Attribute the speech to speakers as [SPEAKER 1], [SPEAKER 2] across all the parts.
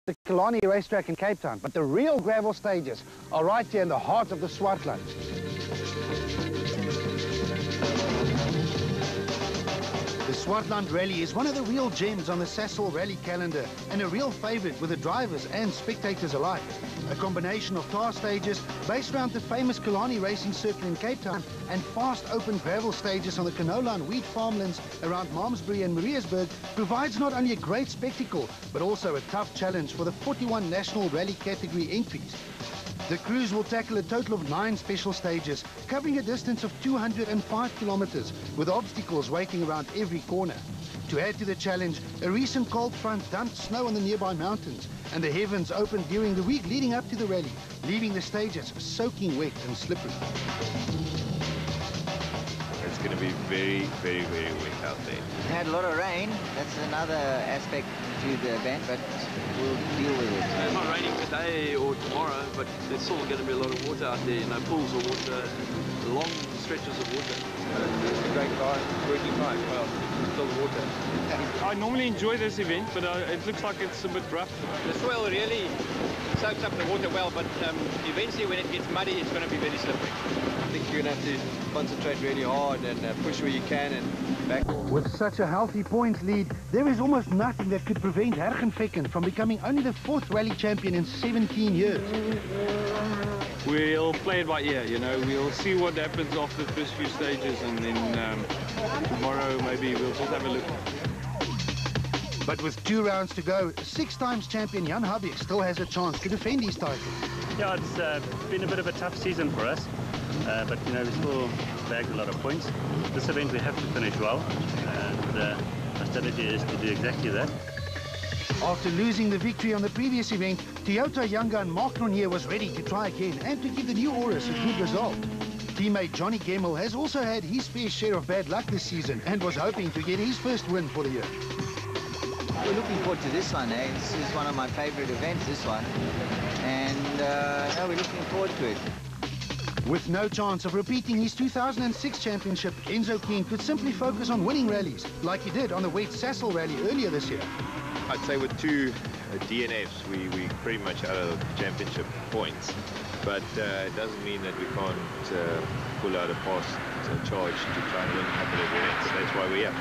[SPEAKER 1] the Killarney racetrack in Cape Town, but the real gravel stages are right here in the heart of the Swartland. The Swartland Rally is one of the real gems on the Sasol Rally calendar and a real favourite with the drivers and spectators alike. A combination of tar stages based around the famous Killarney racing circuit in Cape Town and fast open gravel stages on the canola and wheat farmlands around Malmesbury and Mariatsburg provides not only a great spectacle but also a tough challenge for the 41 national rally category entries. The crews will tackle a total of 9 special stages, covering a distance of 205 kilometers, with obstacles waiting around every corner. To add to the challenge, a recent cold front dumped snow on the nearby mountains, and the heavens opened during the week leading up to the rally, leaving the stages soaking wet and slippery.
[SPEAKER 2] It's going to be very, very, very wet out there.
[SPEAKER 3] We had a lot of rain. That's another aspect to the event, but we'll deal with it.
[SPEAKER 4] It's not raining today or tomorrow, but there's still going to be a lot of water out there. You know, pools of water, long stretches of water. It's a great guy, working hard. Well, still water.
[SPEAKER 5] I normally enjoy this event, but it looks like it's a bit rough.
[SPEAKER 6] The soil really soaks up the water well, but eventually when it gets muddy, it's going to be very slippery.
[SPEAKER 4] I think you're going to have to concentrate really hard and push where you can and back.
[SPEAKER 1] With such a healthy points lead, there is almost nothing that could prevent Hergenvecken from becoming only the 4th rally champion in 17 years.
[SPEAKER 5] We'll play it by ear, you know. We'll see what happens after the first few stages, and then tomorrow maybe we'll just have a look.
[SPEAKER 1] But with 2 rounds to go, 6 times champion Jan Habig still has a chance to defend his title.
[SPEAKER 7] Yeah, it's been a bit of a tough season for us, but you know, we still bagged a lot of points. This event we have to finish well, and our strategy is to do exactly that.
[SPEAKER 1] After losing the victory on the previous event, Toyota young gun Mark Ronier was ready to try again and to give the new Aurus a good result. Teammate Johnny Gemmell has also had his fair share of bad luck this season and was hoping to get his first win for the year.
[SPEAKER 3] We're looking forward to this one, eh? This is one of my favorite events, this one. And no, we're looking forward to it.
[SPEAKER 1] With no chance of repeating his 2006 championship, Enzo Keen could simply focus on winning rallies, like he did on the Wet Sasol Rally earlier this year.
[SPEAKER 2] I'd say with 2 DNFs, we pretty much out of championship points. But it doesn't mean that we can't pull out a fast charge to try and win a couple of events. That's why we're here.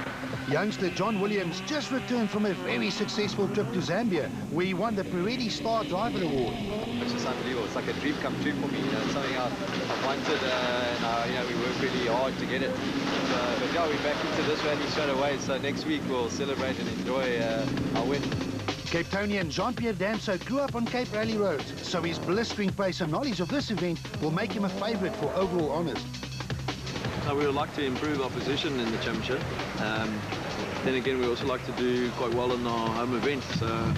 [SPEAKER 1] Youngster John Williams just returned from a very successful trip to Zambia, where he won the Pirelli Star Driver Award.
[SPEAKER 4] It's just unbelievable. It's like a dream come true for me. You know, it's something I've wanted, and you know, we work really hard to get it. But yeah, we're back into this rally straight away. So next week we'll celebrate and enjoy our win.
[SPEAKER 1] Cape Townian Jean-Pierre Damso grew up on Cape Rally roads, so his blistering pace and knowledge of this event will make him a favourite for overall honours.
[SPEAKER 4] We would like to improve our position in the championship. Then again, we also like to do quite well in our home event. So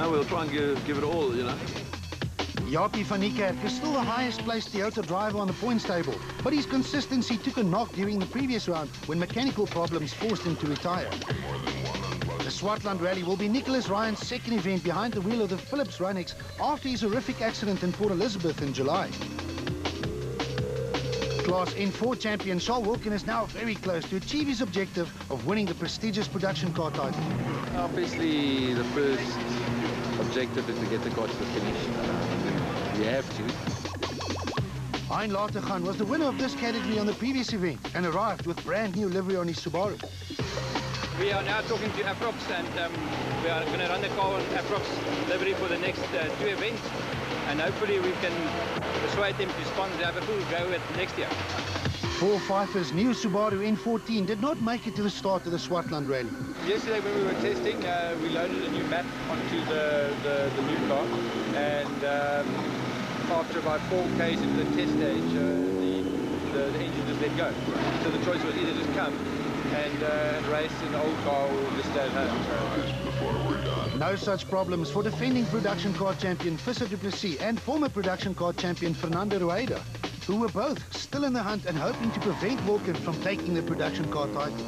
[SPEAKER 4] we'll try and give it all, you know.
[SPEAKER 1] Japie van Niekerk is still the highest placed Toyota driver on the points table, but his consistency took a knock during the previous round when mechanical problems forced him to retire. The Swartland Rally will be Nicholas Ryan's 2nd event behind the wheel of the Philips Runex after his horrific accident in Port Elizabeth in July. Class N4 champion Charles Wilkin is now very close to achieve his objective of winning the prestigious production car title.
[SPEAKER 4] Obviously, the first objective is to get the car to the finish. We have to.
[SPEAKER 1] Hein Latergan was the winner of this category on the previous event and arrived with brand new livery on his Subaru.
[SPEAKER 6] We are now talking to Aprox, and we are going to run the car on Aprox livery for the next 2 events. And hopefully we can persuade them to sponsor have a full go at next year.
[SPEAKER 1] Paul Pfeiffer's new Subaru N14 did not make it to the start of the Swartland Rally.
[SPEAKER 6] Yesterday when we were testing, we loaded a new map onto the new car, and after about 4 Ks into the test stage, the engine just let go. So the choice was either just come and race in the old car or just stay at home.
[SPEAKER 1] No such problems for defending production car champion Visser du Plessis and former production car champion Fernando Rueda, who were both still in the hunt and hoping to prevent Wilkin from taking the production car title.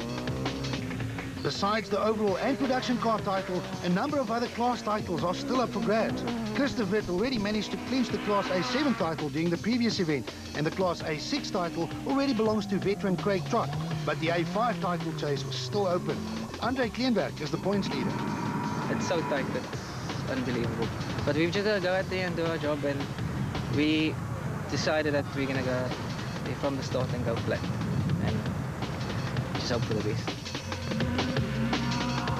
[SPEAKER 1] Besides the overall and production car title, a number of other class titles are still up for grabs. Chris de Wit already managed to clinch the Class A7 title during the previous event, and the Class A6 title already belongs to veteran Craig Trott, but the A5 title chase was still open. Andre Kleenberg is the points leader.
[SPEAKER 8] It's so tight that unbelievable. But we've just got to go out there and do our job, and we decided that we're going to go from the start and go flat, and just hope for the best.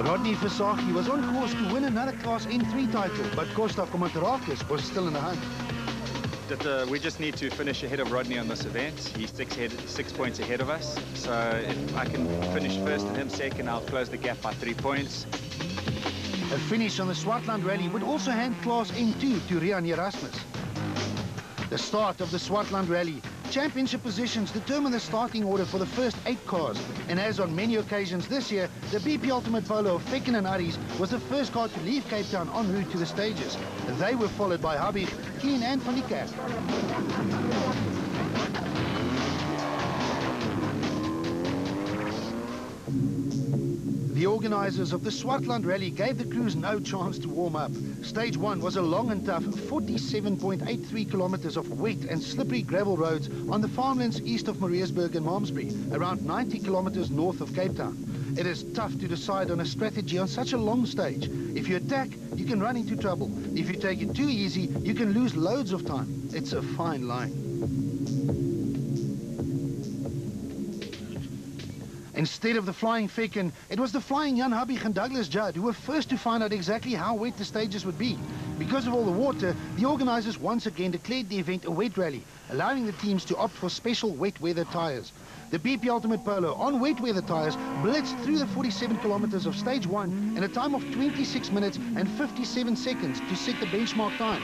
[SPEAKER 1] Rodney Versaghi was on course to win another Class N3 title, but Costa Komantarakis was still in the hunt.
[SPEAKER 9] We just need to finish ahead of Rodney on this event. He's 6 points ahead of us, so if I can finish first and him second, I'll close the gap by 3 points.
[SPEAKER 1] A finish on the Swartland Rally would also hand Class N2 to Rian Erasmus. The start of the Swartland Rally. Championship positions determine the starting order for the first 8 cars, and as on many occasions this year, the BP Ultimate Polo of Fecken and Aries was the first car to leave Cape Town en route to the stages. They were followed by Habig, Keen and Van die Kerk. The organisers of the Swartland Rally gave the crews no chance to warm up. Stage 1 was a long and tough 47.83 kilometres of wet and slippery gravel roads on the farmlands east of Mariatsburg and Malmesbury, around 90 kilometres north of Cape Town. It is tough to decide on a strategy on such a long stage. If you attack, you can run into trouble. If you take it too easy, you can lose loads of time. It's a fine line. Instead of the flying Fecken, it was the flying Jan Habig and Douglas Judd who were first to find out exactly how wet the stages would be. Because of all the water, the organisers once again declared the event a wet rally, allowing the teams to opt for special wet weather tyres. The BP Ultimate Polo on wet weather tyres blitzed through the 47 kilometres of stage 1 in a time of 26 minutes and 57 seconds to set the benchmark time.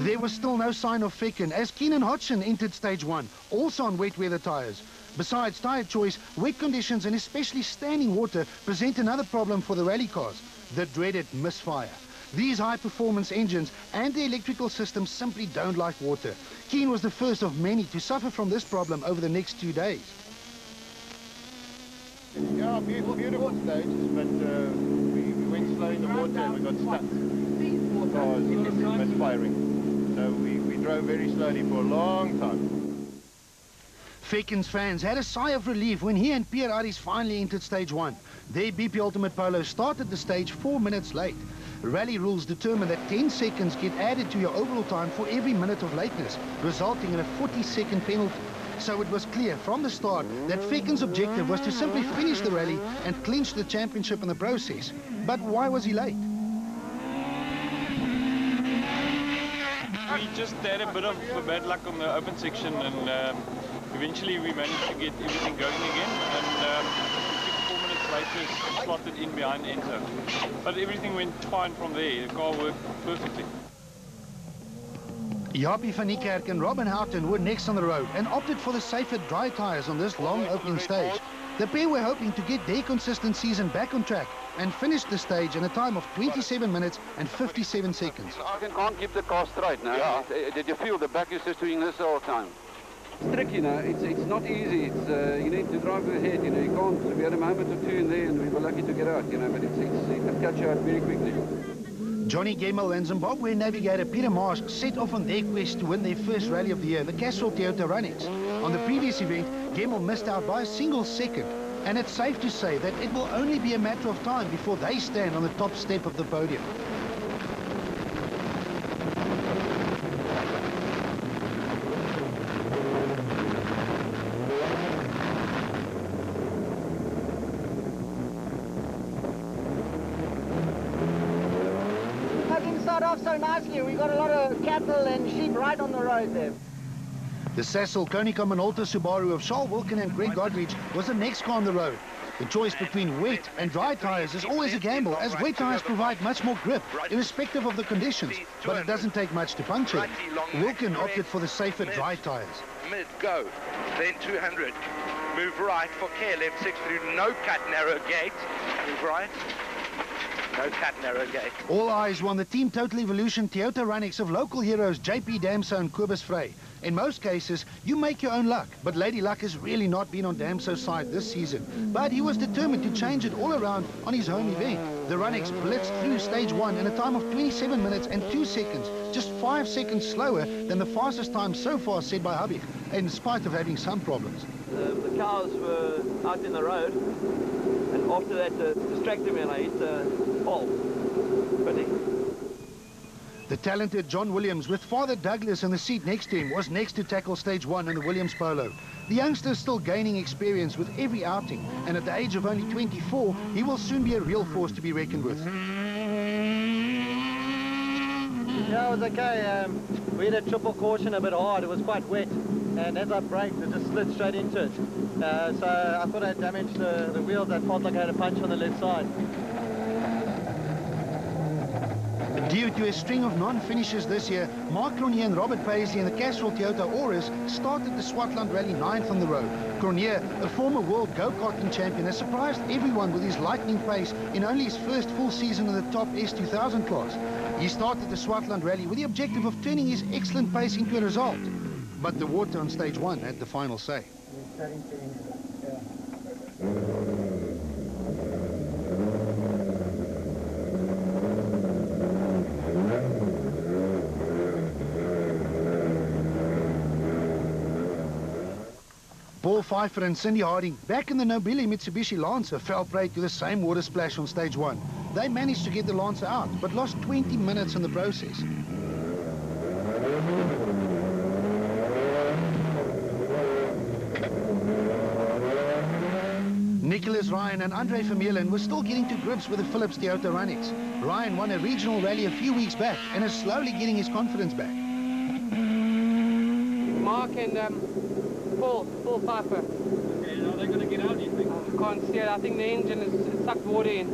[SPEAKER 1] There was still no sign of Fecken as Keenan Hodgson entered stage 1, also on wet weather tyres. Besides tyre choice, wet conditions and especially standing water present another problem for the rally cars, the dreaded misfire. These high-performance engines and the electrical system simply don't like water. Keen was the first of many to suffer from this problem over the next 2 days.
[SPEAKER 2] Yeah, beautiful stages, but we went slow in the water and we got stuck. The car was misfiring. So we drove very slowly for a long time.
[SPEAKER 1] Fecken's fans had a sigh of relief when he and Pierre Aries finally entered stage 1. Their BP Ultimate Polo started the stage 4 minutes late. Rally rules determine that 10 seconds get added to your overall time for every minute of lateness, resulting in a 40-second penalty. So it was clear from the start that Fecken's objective was to simply finish the rally and clinch the championship in the process. But why was he late?
[SPEAKER 5] We just had a bit of bad luck on the open section, and eventually we managed to get everything going again, and 4 minutes later slotted in behind Enzo. But everything went fine from there. The car worked perfectly.
[SPEAKER 1] Jaapie van die Kerk and Robin Houghton were next on the road and opted for the safer dry tyres on this long opening stage. The pair were hoping to get their consistent season back on track and finish the stage in a time of 27 minutes and 57 seconds.
[SPEAKER 10] I can't keep the car straight now. Yeah. Did you feel the back is just doing this all the time?
[SPEAKER 11] It's tricky, you know. It's not easy. It's you need to drive with the head, you know. You can't. We had a moment or two in there, and we were lucky to get out, you know. But it can catch you out very quickly.
[SPEAKER 1] Johnny Gemmell and Zimbabwe navigator Peter Marsh set off on their quest to win their first rally of the year, the Castrol Toyota Runnings. On the previous event, Gemmell missed out by a single second, and it's safe to say that it will only be a matter of time before they stand on the top step of the podium.
[SPEAKER 12] Off so nicely. We got a lot of cattle and sheep right on the road there.
[SPEAKER 1] The Sasol Konica Minolta Subaru of Charles Wilkin and Greg Godrich was the next car on the road. The choice between wet and dry tyres is always a gamble, as wet tyres provide much more grip, irrespective of the conditions, but it doesn't take much to puncture. Wilkin opted for the safer dry tyres.
[SPEAKER 13] Mid, go, then 200. Move right for care, left 6 through, no cut, narrow gate. Move right. No cut, narrow gate.
[SPEAKER 1] All eyes were on the Team Total Evolution Toyota Runnings of local heroes JP Damso and Kobus Frey. In most cases, you make your own luck, but Lady Luck has really not been on Damso's side this season. But he was determined to change it all around on his home event. The Runnings blitzed through stage 1 in a time of 27 minutes and 2 seconds, just 5 seconds slower than the fastest time so far set by Habig, in spite of having some problems.
[SPEAKER 14] The cows were out in the road, and after that distracted me and I hit the pole.
[SPEAKER 1] The talented John Williams, with Father Douglas in the seat next to him, was next to tackle stage 1 in the Williams Polo. The youngster is still gaining experience with every outing, and at the age of only 24, he will soon be a real force to be reckoned with.
[SPEAKER 12] Yeah, it was okay. We had a triple caution a bit hard. It was quite wet, and as I braked, it just slid straight into it. So I thought I damaged the wheels. I felt like I had a punch on the left side.
[SPEAKER 1] Due to a string of non-finishes this year, Mark Cronje and Robert Paisley in the Castrol Toyota Auris started the Swartland Rally 9th on the road. Cronje, a former world go-karting champion, has surprised everyone with his lightning pace in only his first full season in the top S2000 class. He started the Swartland Rally with the objective of turning his excellent pace into a result. But the water on stage 1 had the final say. Paul Pfeiffer and Cindy Harding, back in the Nobile Mitsubishi Lancer, fell prey to the same water splash on stage 1. They managed to get the Lancer out, but lost 20 minutes in the process. Nicholas Ryan and Andre Vermeulen were still getting to grips with the Philips Toyota Runix. Ryan won a regional rally a few weeks back and is slowly getting his confidence back.
[SPEAKER 14] Mark and Paul Pfeiffer.
[SPEAKER 6] Okay, are they going to get out, do you think?
[SPEAKER 14] I can't see it. I think the engine has sucked water in.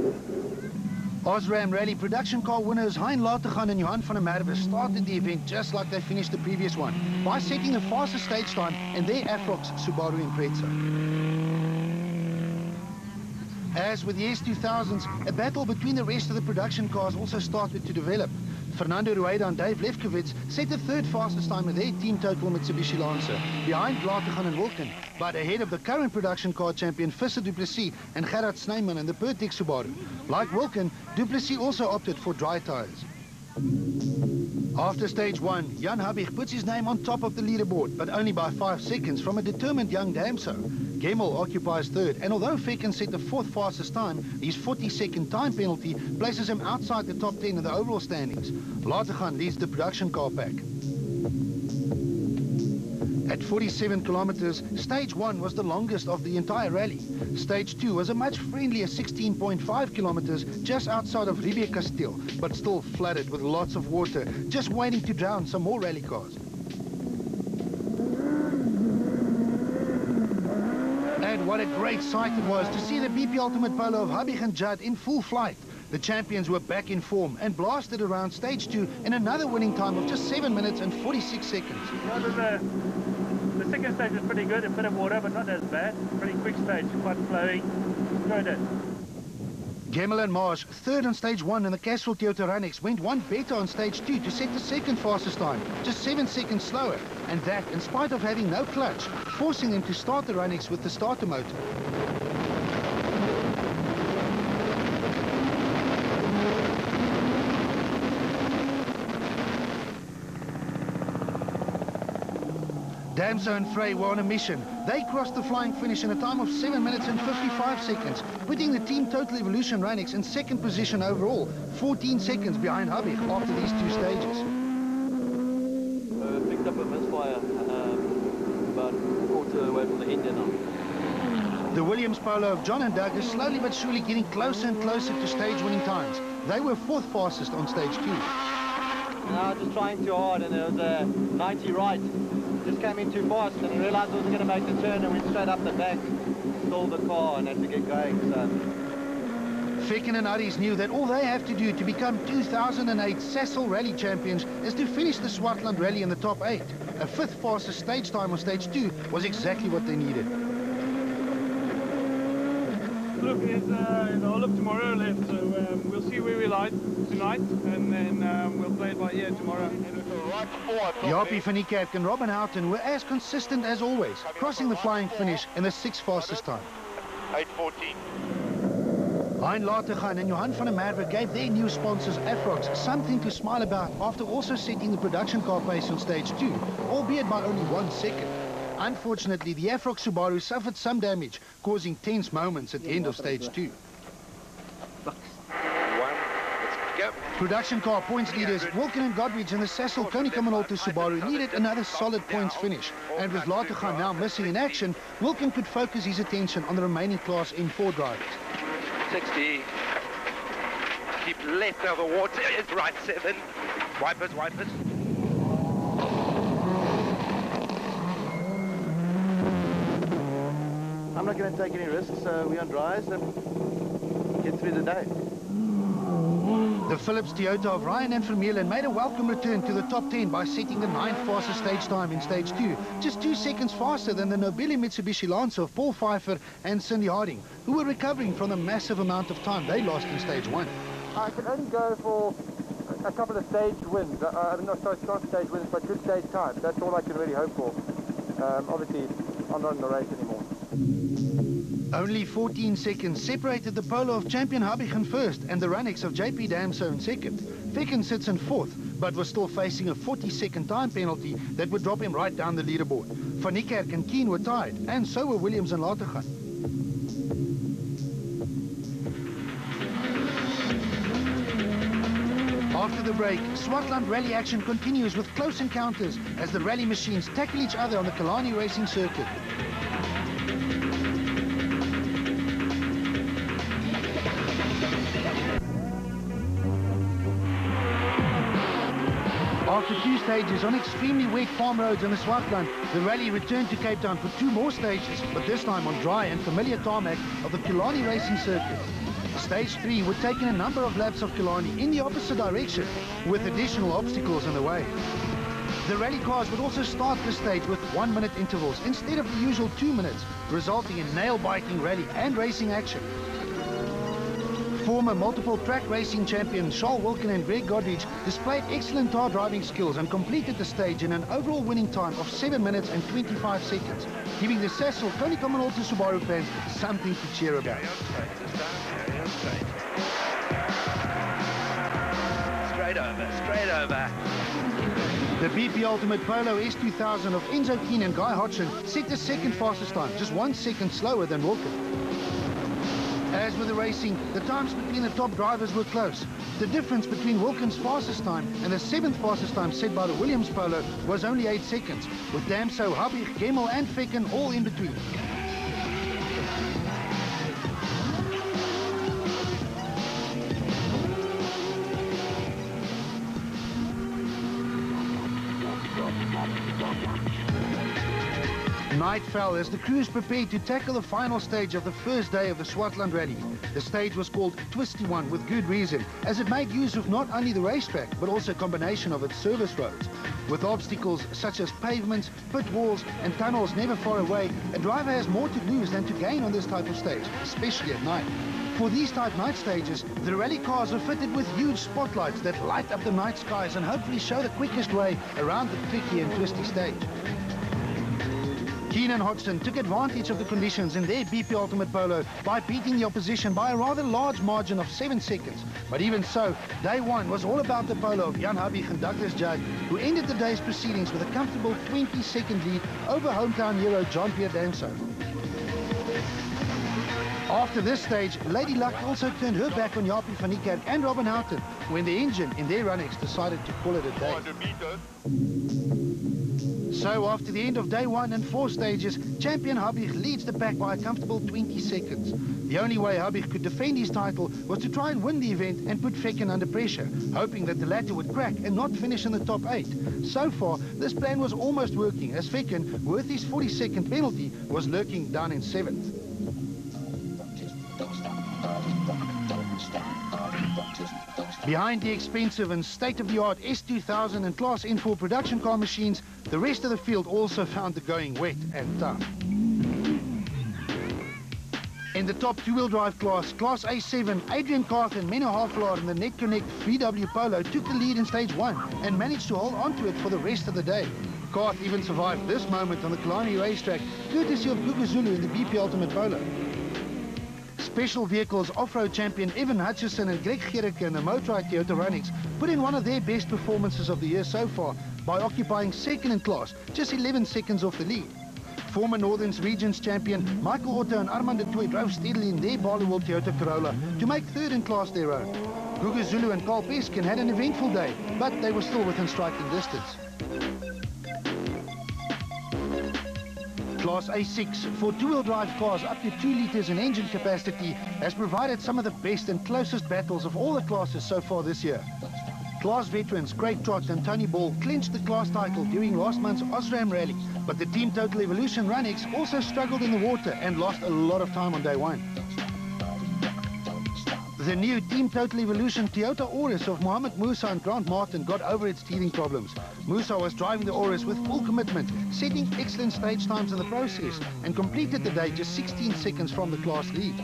[SPEAKER 1] Osram Rally production car winners Hein Lategan and Johan van der Merwe started the event just like they finished the previous one, by setting the fastest stage time in their Afrox Subaru Impreza. As with the S2000s, a battle between the rest of the production cars also started to develop. Fernando Rueda and Dave Lefkowitz set the third fastest time with their team total Mitsubishi Lancer, behind Lategan and Wilken, but ahead of the current production car champion Visser Du Plessis and Gerard Snyman and the Pertex Subaru. Like Wilken, Du Plessis also opted for dry tires. After stage 1, Jan Habig puts his name on top of the leaderboard, but only by 5 seconds from a determined young Damso. Gemmel occupies third, and although Fecken set the 4th fastest time, his 40-second time penalty places him outside the top 10 in the overall standings. Lategan leads the production car pack. At 47 kilometers, stage 1 was the longest of the entire rally. Stage 2 was a much friendlier 16.5 kilometers just outside of Ribierkasteel, but still flooded with lots of water, just waiting to drown some more rally cars. And what a great sight it was to see the BP Ultimate Polo of Habig and Judd in full flight. The champions were back in form and blasted around stage 2 in another winning time of just 7 minutes and 46 seconds.
[SPEAKER 7] The second stage was pretty good, a bit of water, but not as bad. Pretty quick stage, quite flowing. Enjoyed it.
[SPEAKER 1] Gemmel and Marsh, third on stage 1 in the Castrol Toyota Runix, went one better on stage 2 to set the second fastest time, just 7 seconds slower. And that, in spite of having no clutch, forcing them to start the Runix with the starter motor. Damso and Frey were on a mission. They crossed the flying finish in a time of 7 minutes and 55 seconds, putting the Team Total Evolution Runix in second position overall, 14 seconds behind Habig after these 2 stages.
[SPEAKER 4] Picked up a misfire about a quarter away from the engine now.
[SPEAKER 1] The Williams Polo of John and Doug is slowly but surely getting closer and closer to stage-winning times. They were 4th fastest on stage 2.
[SPEAKER 12] No, just trying too hard, and there was a 90 right. Just came in too fast, and he realized he wasn't going to make the turn and went straight up the back, stalled the car and had to get going. So.
[SPEAKER 1] Fecken and Aries knew that all they have to do to become 2008 Sasol Rally champions is to finish the Swartland Rally in the top 8. A 5th fastest stage time on stage 2 was exactly what they needed.
[SPEAKER 5] Look, there's the whole of tomorrow left, so we'll see where we lie tonight, and then we'll play it by ear tomorrow.
[SPEAKER 1] Jaapie van Niekerk and Robin Houghton were as consistent as always, crossing the flying finish in the 6th fastest time.
[SPEAKER 10] 8:14.
[SPEAKER 1] Hein Lategan and Johan van der Merwe gave their new sponsors Afrox something to smile about after also setting the production car pace on stage 2, albeit by only 1 second. Unfortunately, the Afrox Subaru suffered some damage, causing tense moments at the end of stage 2.
[SPEAKER 13] go.
[SPEAKER 1] Production car points leaders Wilken and Godwich and the Cecil Konica Minolta Subaru needed another solid points finish. And with Lategan now missing in action, Wilken could focus his attention on the remaining Class M4 drivers.
[SPEAKER 13] 60. Keep left over water. It's right 7. Wipers, wipers.
[SPEAKER 12] I'm not going to take any risks, so we're on dries and get through the day.
[SPEAKER 1] The Phillips Toyota of Ryan and Vermeulen made a welcome return to the top 10 by setting the 9th fastest stage time in stage 2, just 2 seconds faster than the Nobile Mitsubishi Lancer of Paul Pfeiffer and Cindy Harding, who were recovering from the massive amount of time they lost in stage 1.
[SPEAKER 6] I can only go for a couple of stage wins. Not stage wins, but good stage times. That's all I can really hope for. Obviously, I'm not in the race anymore.
[SPEAKER 1] Only 14 seconds separated the Polo of champion Habig first and the Runix of JP Damso in second. Fecken sits in fourth, but was still facing a 40-second time penalty that would drop him right down the leaderboard. Van Niekerk and Keen were tied, and so were Williams and Lategan. After the break, Swartland Rally action continues with close encounters as the rally machines tackle each other on the Killarney racing circuit. After 2 stages on extremely wet farm roads in the Swartland, the rally returned to Cape Town for 2 more stages, but this time on dry and familiar tarmac of the Killarney racing circuit. Stage 3 would take in a number of laps of Killarney in the opposite direction, with additional obstacles in the way. The rally cars would also start the stage with 1-minute intervals instead of the usual 2 minutes, resulting in nail-biting rally and racing action. Former multiple track racing champions Charles Wilken and Greg Godwich displayed excellent car driving skills and completed the stage in an overall winning time of 7 minutes and 25 seconds, giving the Cecil Konica Minolta Subaru fans something to cheer about.
[SPEAKER 13] Straight over.
[SPEAKER 1] The BP Ultimate Polo S2000 of Enzo Keen and Guy Hodgson set the second fastest time, just 1 second slower than Wilken. As with the racing, the times between the top drivers were close. The difference between Wilken's fastest time and the 7th fastest time set by the Williams Polo was only 8 seconds, with Damso, Habig, Gemmel and Fecken all in between. Night fell as the crews prepared to tackle the final stage of the first day of the Swartland Rally. The stage was called Twisty One with good reason, as it made use of not only the racetrack, but also a combination of its service roads. With obstacles such as pavements, pit walls and tunnels never far away, a driver has more to lose than to gain on this type of stage, especially at night. For these type night stages, the rally cars are fitted with huge spotlights that light up the night skies and hopefully show the quickest way around the tricky and twisty stage. Keen and Hodgson took advantage of the conditions in their BP Ultimate Polo by beating the opposition by a rather large margin of 7 seconds. But even so, day 1 was all about the Polo of Jan Habig and Douglas Judd, who ended the day's proceedings with a comfortable 20-second lead over hometown hero Jean-Pierre Damso. After this stage, Lady Luck also turned her back on Jaapie van Niekerk and Robin Houghton when the engine in their Runix decided to call it a day. So after the end of day 1 and 4 stages, champion Habig leads the pack by a comfortable 20 seconds. The only way Habig could defend his title was to try and win the event and put Fecken under pressure, hoping that the latter would crack and not finish in the top 8. So far, this plan was almost working, as Fecken, worth his 40-second penalty, was lurking down in 7th. Behind the expensive and state-of-the-art S2000 and Class N4 production car machines, the rest of the field also found the going wet and tough. In the top 2-wheel drive class, Class A7, Adrian Carth and Menno Havelaar in the Net Connect VW Polo took the lead in stage 1 and managed to hold onto it for the rest of the day. Carth even survived this moment on the Killarney racetrack, courtesy of Gugu Zulu in the BP Ultimate Polo. Special Vehicles off-road champion Evan Hutchison and Greg Gericke in the Motorrad Toyota Runix put in one of their best performances of the year so far by occupying second in class, just 11 seconds off the lead. Former Northern's Regions champion Michael Otto and Armand de Toy drove steadily in their Barloworld Toyota Corolla to make third in class their own. Gugu Zulu and Carl Peskin had an eventful day, but they were still within striking distance. Class A6 for two-wheel drive cars up to 2 litres in engine capacity has provided some of the best and closest battles of all the classes so far this year. Class veterans Craig Trott and Tony Ball clinched the class title during last month's Osram Rally, but the Team Total Evolution Run-X also struggled in the water and lost a lot of time on day one. The new Team Total Evolution Toyota Auris of Mohamed Musa and Grant Martin got over its teething problems. Musa was driving the Auris with full commitment, setting excellent stage times in the process, and completed the day just 16 seconds from the class lead.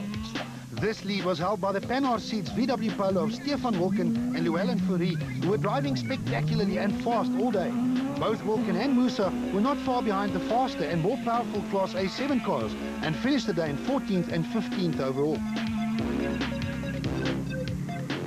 [SPEAKER 1] This lead was held by the Panhard Seeds VW Polo of Stefan Wilken and Llewellyn Fourie, who were driving spectacularly and fast all day. Both Wilken and Musa were not far behind the faster and more powerful Class A7 cars and finished the day in 14th and 15th overall.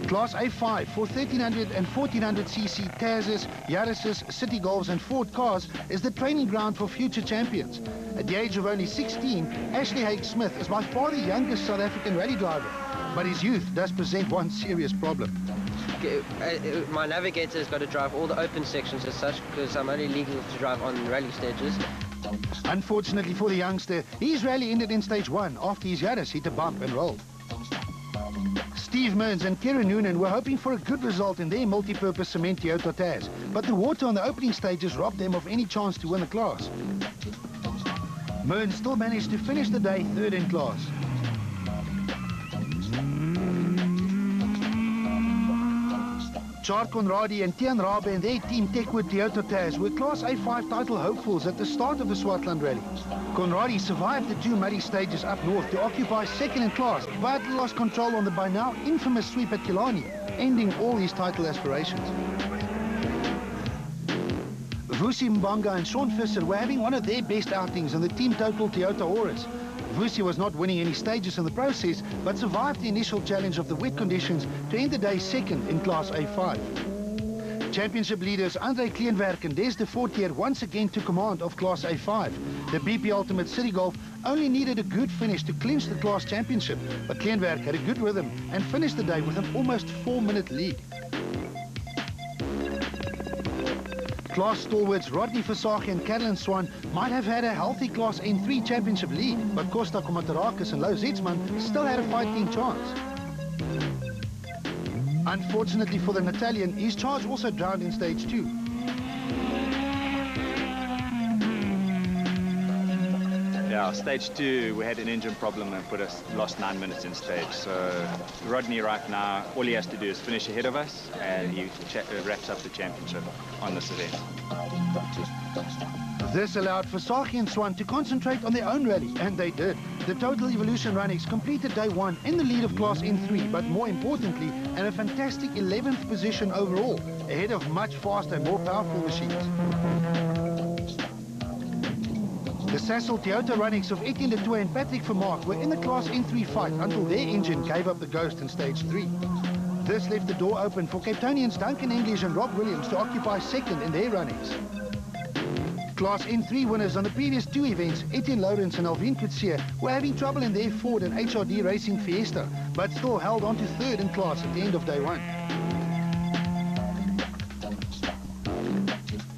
[SPEAKER 1] Class A5 for 1300 and 1400cc Tazes, Yaris's, City Golfs and Ford cars is the training ground for future champions. At the age of only 16, Ashley Haig Smith is by far the youngest South African rally driver, but his youth does present one serious problem.
[SPEAKER 15] My navigator's got to drive all the open sections as such, because I'm only legal to drive on rally stages.
[SPEAKER 1] Unfortunately for the youngster, his rally ended in stage 1 after his Yaris hit a bump and rolled. Steve Mearns and Kieran Noonan were hoping for a good result in their multi-purpose cement Toyota Taz, but the water on the opening stages robbed them of any chance to win the class. Mearns still managed to finish the day third in class. Chart Conradi and Tian Rabe and their team Techwood Toyota Taz were Class A5 title hopefuls at the start of the Swartland Rally. Conradi survived the 2 muddy stages up north to occupy second in class, but lost control on the by now infamous sweep at Killarney, ending all his title aspirations. Vusi Mbanga and Sean Visser were having one of their best outings in the Team Total Toyota Auris. Vusi was not winning any stages in the process, but survived the initial challenge of the wet conditions to end the day second in Class A5. Championship leaders Andre Kleinwerk and Des de Fortier once again took command of Class A5. The BP Ultimate City Golf only needed a good finish to clinch the class championship, but Kleinwerk had a good rhythm and finished the day with an almost 4-minute lead. Class stalwarts Rodney Versage and Carolyn Swan might have had a healthy Class N3 championship lead, but Costa Komatarakis and Lau Zetsman still had a fighting chance. Unfortunately for the Natalian, his charge also drowned in stage 2.
[SPEAKER 9] Yeah, stage 2, we had an engine problem and lost 9 minutes in stage. So Rodney right now, all he has to do is finish ahead of us, and he wraps up the championship on this event.
[SPEAKER 1] This allowed Versage and Swan to concentrate on their own rally, and they did. The Total Evolution Run-X completed day 1 in the lead of Class N3, but more importantly, in a fantastic 11th position overall, ahead of much faster and more powerful machines. The Sasol Toyota Run-X of Etienne Letour and Patrick Vermaak were in the Class N3 fight until their engine gave up the ghost in stage 3. This left the door open for Cape Townians Duncan English and Rob Williams to occupy second in their Run-X. Class N3 winners on the previous 2 events, Etienne Lawrence and Alvin Coetzee, were having trouble in their Ford and HRD Racing Fiesta, but still held on to third in class at the end of day 1.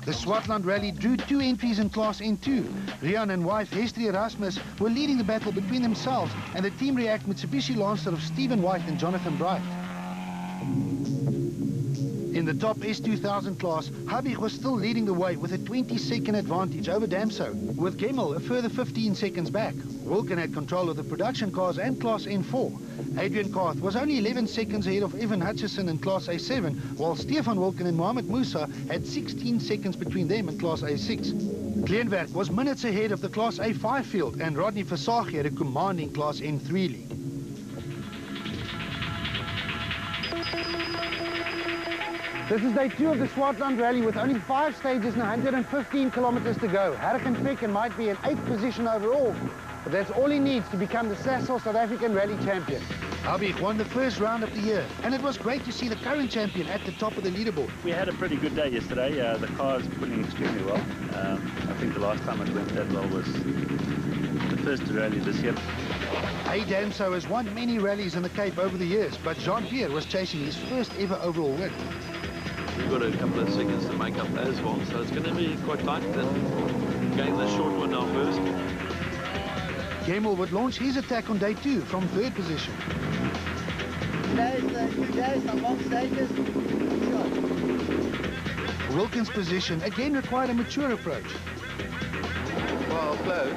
[SPEAKER 1] The Swartland Rally drew 2 entries in Class N2. Rian and wife Hestrie Erasmus were leading the battle between themselves and the Team React Mitsubishi Lancer of Stephen White and Jonathan Bright. In the top S2000 class, Habig was still leading the way with a 20-second advantage over Damso, with Gemmel a further 15 seconds back. Wilken had control of the production cars and Class N4. Adrian Karth was only 11 seconds ahead of Evan Hutchison in Class A7, while Stefan Wilken and Mohamed Musa had 16 seconds between them in Class A6. Kleinwerk was minutes ahead of the Class A5 field, and Rodney Versage had a commanding Class N3 lead. This is day 2 of the Swartland Rally with only 5 stages and 115 kilometers to go. Hurricane Pecken might be in 8th position overall, but that's all he needs to become the Sasol South African Rally champion. Habig won the first round of the year, and it was great to see the current champion at the top of the leaderboard.
[SPEAKER 7] We had a pretty good day yesterday. The car's putting extremely well. I think the last time it went that well was the first rally this year.
[SPEAKER 1] Damso has won many rallies in the Cape over the years, but Jean-Pierre was chasing his first ever overall win.
[SPEAKER 16] We've got a couple of seconds to make up as well, so it's going to be quite tight. And getting the short one now first.
[SPEAKER 1] Gemmell would launch his attack on day 2 from 3rd position.
[SPEAKER 3] Today's 2 days, some long stages.
[SPEAKER 1] Wilkins' position again required a mature approach.
[SPEAKER 2] Well, close,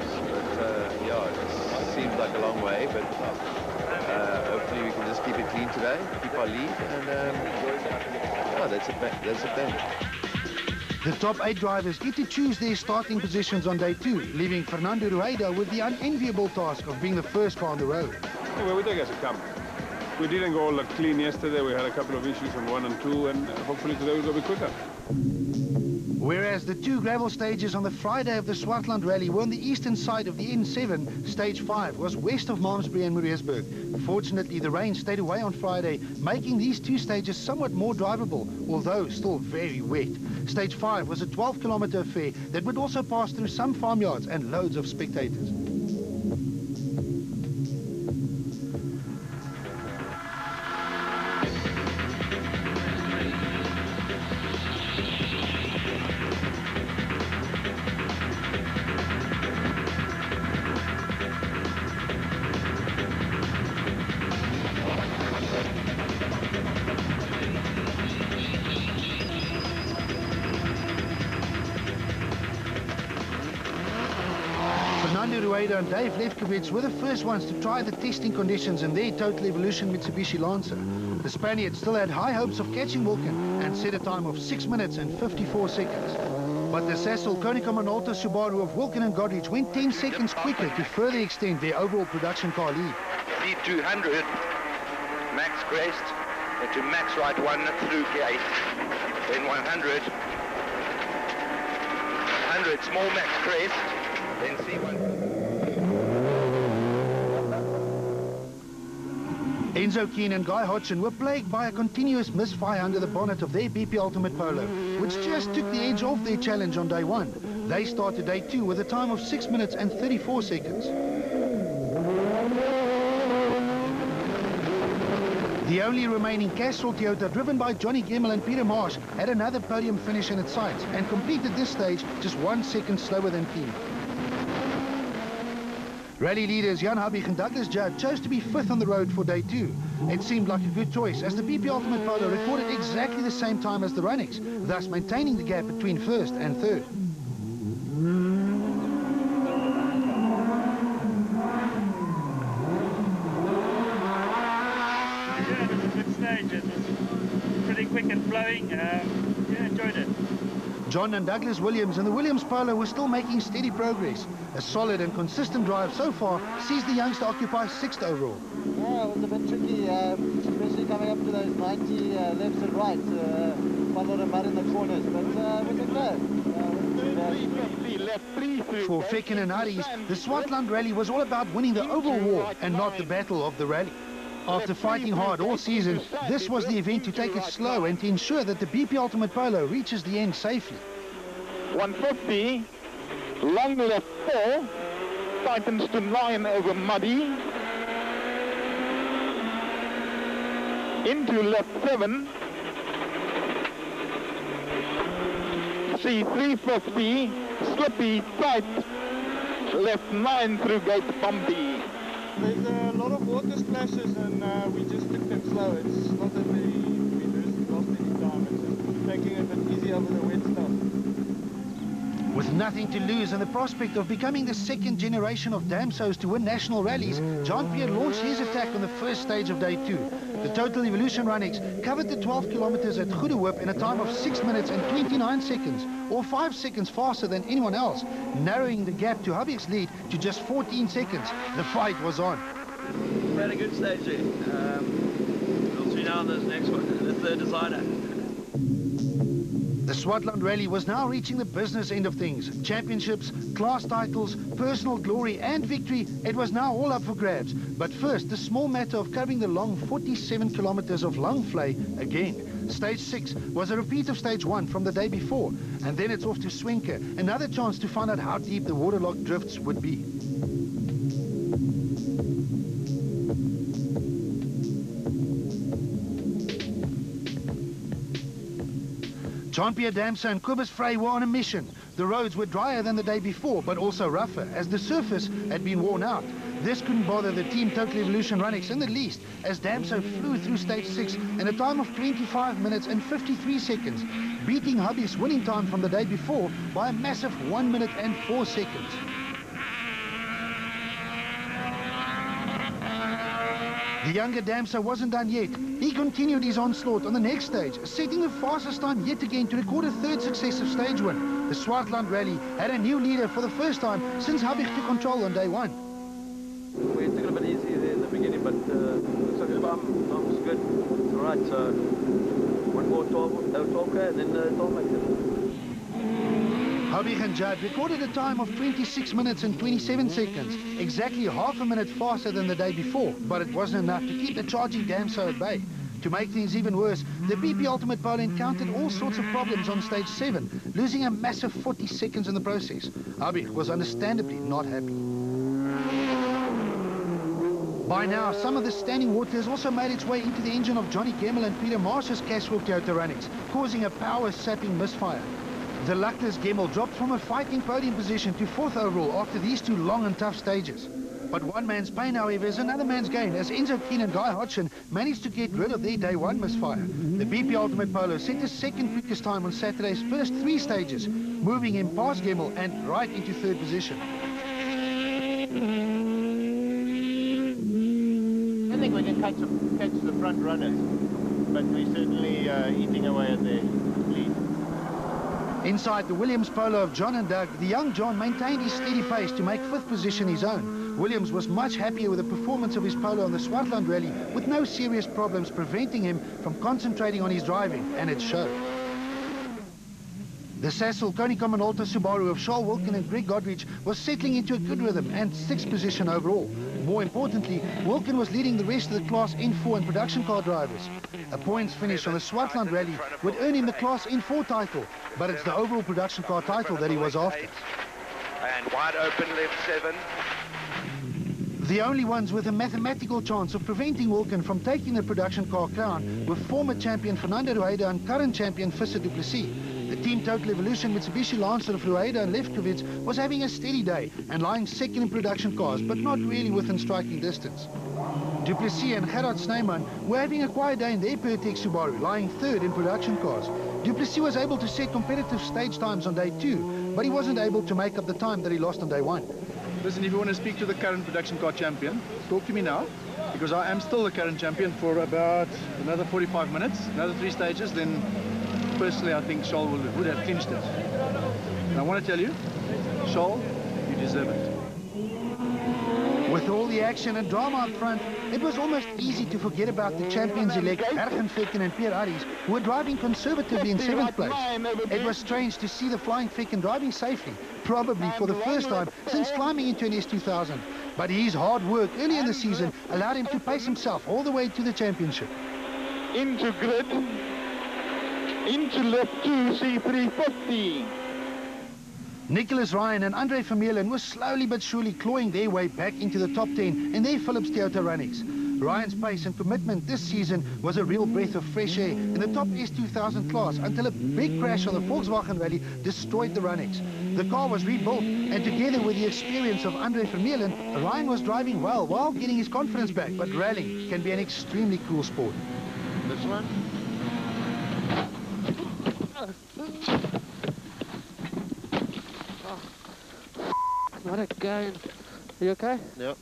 [SPEAKER 2] but yeah, it seems like a long way, but hopefully we can just keep it clean today, keep our lead, and yeah, that's a plan.
[SPEAKER 1] The top 8 drivers get to choose their starting positions on day 2, leaving Fernando Rueda with the unenviable task of being the first car on the road.
[SPEAKER 11] Well, we take it as it comes. We didn't go all that clean yesterday. We had a couple of issues on 1 and 2, and hopefully today we'll go a bit quicker.
[SPEAKER 1] Whereas the 2 gravel stages on the Friday of the Swartland Rally were on the eastern side of the N7, stage 5 was west of Malmesbury and Maritzburg. Fortunately, the rain stayed away on Friday, making these 2 stages somewhat more drivable, although still very wet. Stage 5 was a 12-kilometer affair that would also pass through some farmyards and loads of spectators. Fernando Rueda and Dave Lefkowitz were the first ones to try the testing conditions in their Total Evolution Mitsubishi Lancer. The Spaniard still had high hopes of catching Wilkin and set a time of 6 minutes and 54 seconds. But the Sasol Konica Minolta Subaru of Wilkin and Godrich went 10 seconds quicker to further extend their overall production car lead.
[SPEAKER 13] Lead 200, Max Crest, into Max right 1 through gate, then 100, 100 small Max Crest, then C1.
[SPEAKER 1] Enzo Keen and Guy Hodgson were plagued by a continuous misfire under the bonnet of their BP Ultimate Polo, which just took the edge off their challenge on day 1. They started day 2 with a time of 6 minutes and 34 seconds. The only remaining Castrol Toyota, driven by Johnny Gemmell and Peter Marsh, had another podium finish in its sights and completed this stage just 1 second slower than Keen. Rally leaders Jan Habig and Douglas Judd chose to be 5th on the road for day 2. It seemed like a good choice, as the BP Ultimate Polo recorded exactly the same time as the Runnix, thus maintaining the gap between 1st and 3rd.
[SPEAKER 7] Yeah, it was a good stage. It was pretty quick and flowing. Yeah, enjoyed it.
[SPEAKER 1] John and Douglas Williams and the Williams Polo were still making steady progress. A solid and consistent drive so far sees the youngster occupy 6th overall.
[SPEAKER 12] Yeah, it was a bit tricky, especially coming up to those 90 lefts and rights. Quite a lot of mud in the corners, but it was okay.
[SPEAKER 1] For Fecken and Harries, the Swartland Rally was all about winning the overall war and not the battle of the rally. After fighting hard all season, this was the event to take it slow and to ensure that the BP Ultimate Polo reaches the end safely.
[SPEAKER 17] 150, long left 4, tightens to 9 over Muddy, into left 7, C350, slippy, tight, left 9 through gate bumpy.
[SPEAKER 18] There's a lot of water splashes and we just took them slow. It's not that we lost any time, it's just making it a bit easy over the wet stuff.
[SPEAKER 1] With nothing to lose and the prospect of becoming the 2nd generation of Damsos to win national rallies, Jean-Pierre launched his attack on the first stage of day 2. The Total Evolution Runnix covered the 12 kilometers at Goede Hoop in a time of 6 minutes and 29 seconds, or 5 seconds faster than anyone else, narrowing the gap to Habig's lead to just 14 seconds. The fight was on.
[SPEAKER 16] We had a good stage there. We'll see now on this next one, the 3rd decider.
[SPEAKER 1] The Swartland Rally was now reaching the business end of things. Championships, class titles, personal glory and victory, it was now all up for grabs. But first, the small matter of covering the long 47 kilometers of Langvlei again. Stage 6 was a repeat of stage 1 from the day before. And then it's off to Swenke, another chance to find out how deep the waterlogged drifts would be. Jean-Pierre Damso and Cobus Frey were on a mission. The roads were drier than the day before, but also rougher, as the surface had been worn out. This couldn't bother the Team Total Evolution Runnix in the least, as Damso flew through stage 6 in a time of 25 minutes and 53 seconds, beating Hubby's winning time from the day before by a massive 1 minute and 4 seconds. The younger Damso wasn't done yet. He continued his onslaught on the next stage, setting the fastest time yet again to record a third successive stage win. The Swartland Rally had a new leader for the first time since Habig took control on day 1.
[SPEAKER 16] We took it a bit easy there in the beginning, but looks like the time was good. It's all right, so one more 12K and then 12 makes it.
[SPEAKER 1] Habig and Judd recorded a time of 26 minutes and 27 seconds, exactly half a minute faster than the day before, but it wasn't enough to keep the charging Damso at bay. To make things even worse, the BP Ultimate Polo encountered all sorts of problems on stage 7, losing a massive 40 seconds in the process. Habig was understandably not happy. By now, some of the standing water has also made its way into the engine of Johnny Gemmel and Peter Marsh's Cashwalk Toyota Runnix, causing a power-sapping misfire. The luckless Gemmel dropped from a fighting podium position to 4th overall after these two long and tough stages. But one man's pain, however, is another man's gain, as Enzo Keen and Guy Hodgson managed to get rid of their day 1 misfire. The BP Ultimate Polo set his second quickest time on Saturday's first 3 stages, moving him past Gemmel and right into 3rd position.
[SPEAKER 2] I think we can catch the front runners, but we're certainly eating away at their lead.
[SPEAKER 1] Inside the Williams Polo of John and Doug, the young John maintained his steady pace to make 5th position his own. Williams was much happier with the performance of his polo on the Swartland Rally, with no serious problems preventing him from concentrating on his driving, and it showed. The Sasol Konica Minolta Subaru of Charles Wilkin and Greg Godrich was settling into a good rhythm and 6th position overall. More importantly, Wilkin was leading the rest of the Class N4 and production car drivers. A points finish on the Swartland Rally would earn him the Class N4 title, but it's the overall production car title that he was after.
[SPEAKER 13] And wide open left 7.
[SPEAKER 1] The only ones with a mathematical chance of preventing Wilkin from taking the production car crown were former champion Fernando Rueda and current champion Visser du Plessis. The Team Total Evolution Mitsubishi Lancer of Rueda and Lefkowitz was having a steady day and lying second in production cars, but not really within striking distance. Du Plessis and Gerard Snyman were having a quiet day in their Pertex Subaru, lying 3rd in production cars. Du Plessis was able to set competitive stage times on day 2, but he wasn't able to make up the time that he lost on day 1.
[SPEAKER 19] Listen, if you want to speak to the current production car champion, talk to me now, because I am still the current champion for about another 45 minutes, another 3 stages, then personally I think Charles would have clinched it. And I want to tell you, Charles, you deserve it.
[SPEAKER 1] With all the action and drama up front, it was almost easy to forget about the champions-elect Ergen Fekken and Pierre Aries, who were driving conservatively in 7th place. It was strange to see the flying Fekken driving safely, probably for the first time since climbing into an S2000. But his hard work early in the season allowed him to pace himself all the way to the championship.
[SPEAKER 17] Into grid, into left 2, C350.
[SPEAKER 1] Nicholas Ryan and Andre Vermeulen were slowly but surely clawing their way back into the top 10 in their Philips Toyota Runnix. Ryan's pace and commitment this season was a real breath of fresh air in the top S2000 class until a big crash on the Volkswagen Rally destroyed the Runnix. The car was rebuilt, and together with the experience of Andre Vermeulen, Ryan was driving well while getting his confidence back, but rallying can be an extremely cool sport.
[SPEAKER 2] This one?
[SPEAKER 14] What again? Are you okay?
[SPEAKER 2] Yep.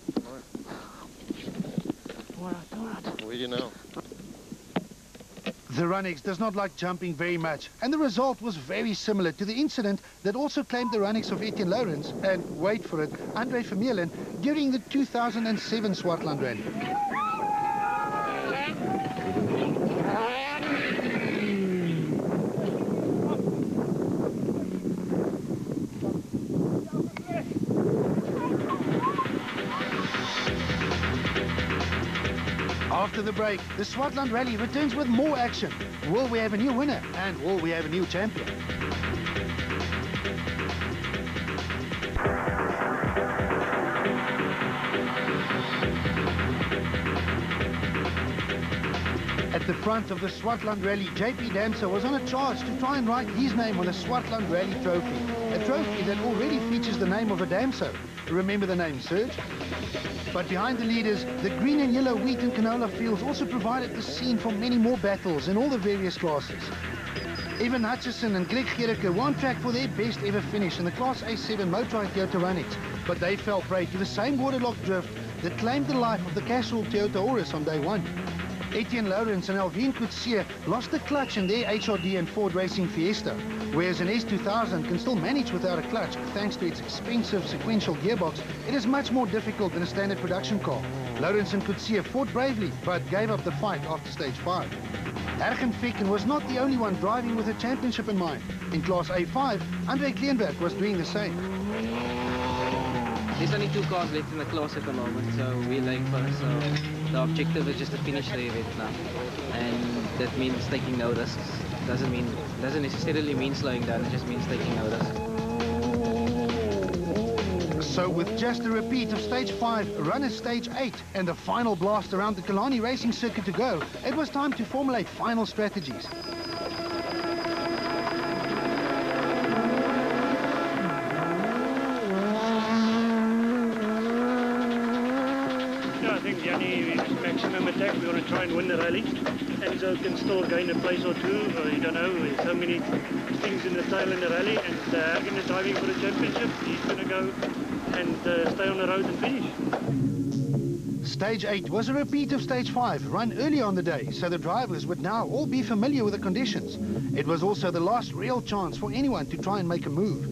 [SPEAKER 14] All right.
[SPEAKER 2] Where do you know?
[SPEAKER 1] The Runnix does not like jumping very much, and the result was very similar to the incident that also claimed the Runnix of Etienne Lawrence and, wait for it, Andre Vermeulen during the 2007 Swartland Rally. After the break, the Swartland Rally returns with more action. Will we have a new winner? And will we have a new champion? At At the front of the Swartland Rally, JP Damser was on a charge to try and write his name on a Swartland Rally trophy. A trophy that already features the name of a Damser. Remember the name, Serge? But behind the leaders, the green and yellow wheat and canola fields also provided the scene for many more battles in all the various classes. Evan Hutchison and Greg Gericke were on track for their best ever finish in the Class A7 motorized Toyota Runnings, but they fell prey to the same waterlogged drift that claimed the life of the casual Toyota Auris on day one. Etienne Lawrence and Alvin Coetzee lost the clutch in their HRD and Ford Racing Fiesta, whereas an S2000 can still manage without a clutch thanks to its expensive sequential gearbox. It is much more difficult than a standard production car. Lawrence and Coetzee fought bravely, but gave up the fight after stage 5. Ergen Ficken was not the only one driving with a championship in mind. In Class A5, Andre Kleinberg was doing the same.
[SPEAKER 8] There's only 2 cars left in the class at the moment, so we're laying first. So the objective is just to finish the event now, and that means taking no risks. Doesn't necessarily mean slowing down. It just means taking no risks.
[SPEAKER 1] So with just a repeat of stage 5, run as stage 8, and the final blast around the Killarney racing circuit to go, it was time to formulate final strategies.
[SPEAKER 7] I think the only maximum attack, we want to try and win the rally. Enzo can still gain a place or two, you don't know, there's so many things in the tail in the rally, and Ergen is driving for the championship. He's going to go and stay on the road and finish.
[SPEAKER 1] Stage 8 was a repeat of stage 5, run earlier on the day, so the drivers would now all be familiar with the conditions. It was also the last real chance for anyone to try and make a move.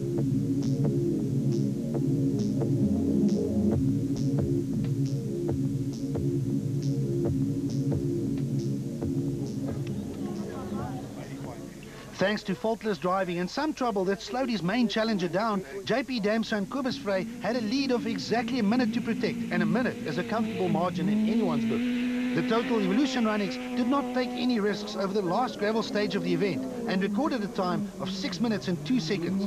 [SPEAKER 1] Thanks to faultless driving and some trouble that slowed his main challenger down, JP Damser and Kobus Frey had a lead of exactly a minute to protect, and a minute is a comfortable margin in anyone's book. The Total Evolution Runnings did not take any risks over the last gravel stage of the event and recorded a time of 6 minutes and 2 seconds.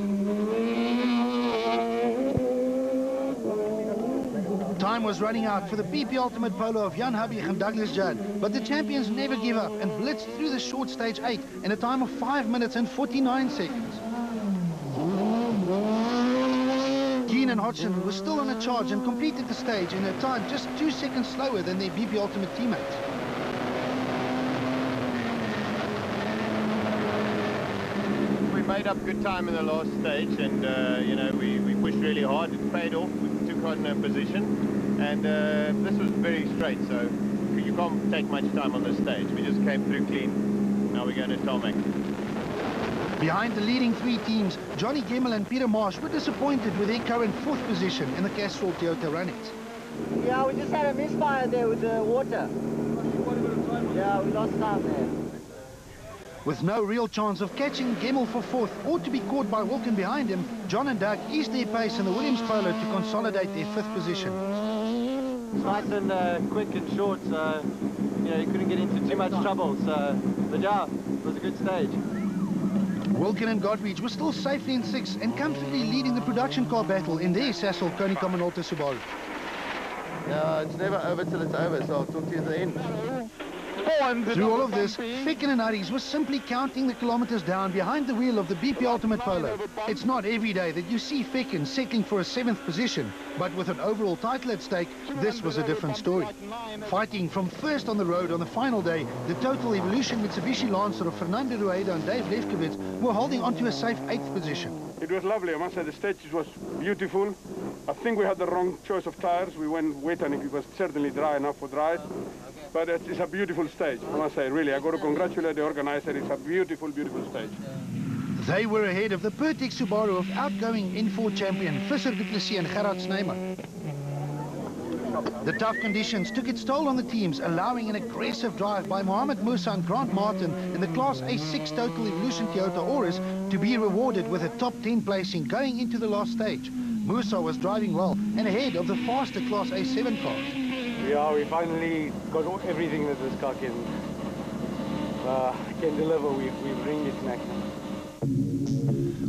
[SPEAKER 1] Time was running out for the BP Ultimate Polo of Jan Habig and Douglas Judd, but the champions never give up and blitzed through the short stage 8 in a time of 5 minutes and 49 seconds. Keenan Hodgson was still on a charge and completed the stage in a time just 2 seconds slower than their BP Ultimate teammates.
[SPEAKER 2] We made up good time in the last stage, and you know, we pushed really hard. It paid off. We took on a position, and this was very straight, so you can't take much time on this stage. We just came through clean. Now we're going to tarmac.
[SPEAKER 1] Behind the leading 3 teams, Johnny Gemmel and Peter Marsh were disappointed with their current 4th position in the Castrol Toyota Runnings.
[SPEAKER 12] Yeah, we just had a misfire there with the water. Yeah, we lost time there.
[SPEAKER 1] With no real chance of catching Gemmel for 4th or to be caught by Wilken behind him, John and Doug eased their pace in the Williams Polo to consolidate their 5th position.
[SPEAKER 12] It's nice and quick and short, so you know, you couldn't get into too much trouble. So, but yeah, it was a good stage.
[SPEAKER 1] Wilken and Godrich were still safely in 6th and comfortably leading the production car battle in their Sasol Konica Minolta Subaru.
[SPEAKER 6] Yeah, it's never over till it's over, so I'll talk to you at the end.
[SPEAKER 1] Through all of this, Ficken and Aries was simply counting the kilometers down behind the wheel of the BP Ultimate Polo. It's not every day that you see Ficken settling for a 7th position, but with an overall title at stake, this was a different story. Fighting from first on the road on the final day, the Total Evolution Mitsubishi Lancer of Fernando Rueda and Dave Lefkowitz were holding on to a safe 8th position.
[SPEAKER 20] It was lovely. I must say the stage was beautiful. I think we had the wrong choice of tires. We went wet and it was certainly dry enough for dries. But it's a beautiful stage, I must say, really. I got to congratulate the organizer. It's a beautiful, beautiful stage.
[SPEAKER 1] They were ahead of the Pertex Subaru of outgoing N4 champion Visser du Plessis and Gerard Snyman. The tough conditions took its toll on the teams, allowing an aggressive drive by Mohamed Musa and Grant Martin in the Class A6 Total Evolution Toyota Auris to be rewarded with a top 10 placing going into the last stage. Musa was driving well and ahead of the faster Class A7 cars.
[SPEAKER 21] Yeah, we finally got everything that this car can deliver. We bring it maximum.